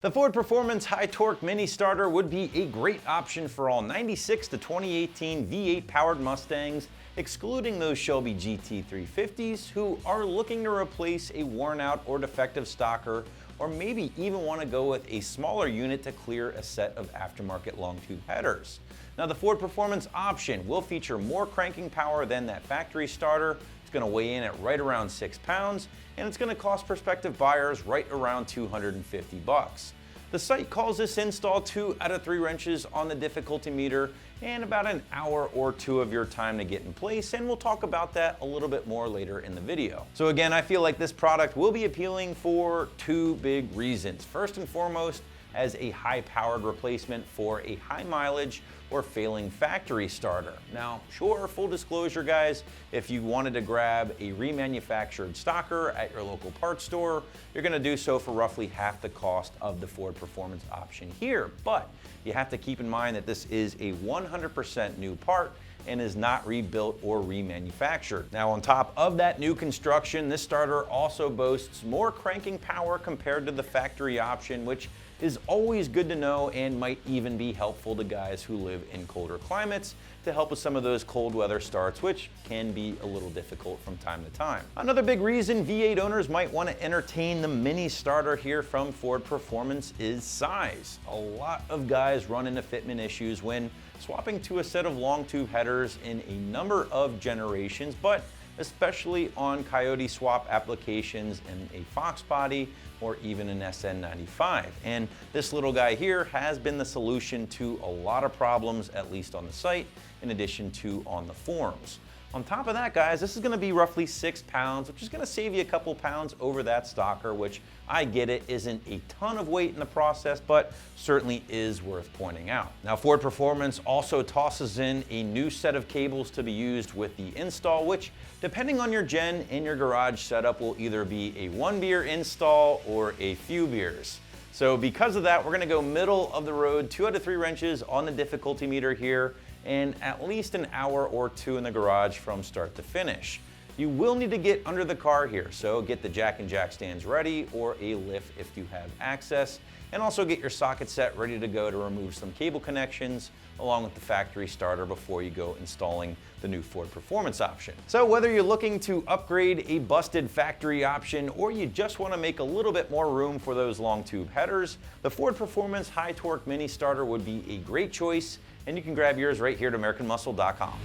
The Ford Performance High Torque Mini Starter would be a great option for all 96 to 2018 V8 powered Mustangs, excluding those Shelby GT350s who are looking to replace a worn out or defective stocker, or maybe even want to go with a smaller unit to clear a set of aftermarket long tube headers. Now the Ford Performance option will feature more cranking power than that factory starter. It's going to weigh in at right around 6 pounds, and it's going to cost prospective buyers right around $250. The site calls this install 2 out of 3 wrenches on the difficulty meter and about an hour or 2 of your time to get in place, and we'll talk about that a little bit more later in the video. So again, I feel like this product will be appealing for 2 big reasons. First and foremost, as a high-powered replacement for a high mileage or failing factory starter. Now, sure, full disclosure guys, if you wanted to grab a remanufactured stocker at your local parts store, you're gonna do so for roughly half the cost of the Ford Performance option here. But you have to keep in mind that this is a 100% new part and is not rebuilt or remanufactured. Now on top of that new construction, this starter also boasts more cranking power compared to the factory option, which is always good to know and might even be helpful to guys who live in colder climates to help with some of those cold weather starts, which can be a little difficult from time to time. Another big reason V8 owners might want to entertain the mini starter here from Ford Performance is size. A lot of guys run into fitment issues when swapping to a set of long tube headers in a number of generations, but especially on Coyote swap applications in a Fox body or even an SN95. And this little guy here has been the solution to a lot of problems, at least on the site, in addition to on the forums. On top of that, guys, this is gonna be roughly 6 pounds, which is gonna save you a couple pounds over that stocker, which I get it isn't a ton of weight in the process, but certainly is worth pointing out. Now, Ford Performance also tosses in a new set of cables to be used with the install, which, depending on your gen and your garage setup, will either be a 1 beer install or a few beers. So because of that, we're gonna go middle of the road, 2 out of 3 wrenches on the difficulty meter here, and at least an hour or 2 in the garage from start to finish. You will need to get under the car here, so get the jack and jack stands ready or a lift if you have access, and also get your socket set ready to go to remove some cable connections along with the factory starter before you go installing the new Ford Performance option. So whether you're looking to upgrade a busted factory option or you just want to make a little bit more room for those long tube headers, the Ford Performance High Torque Mini Starter would be a great choice, and you can grab yours right here at AmericanMuscle.com.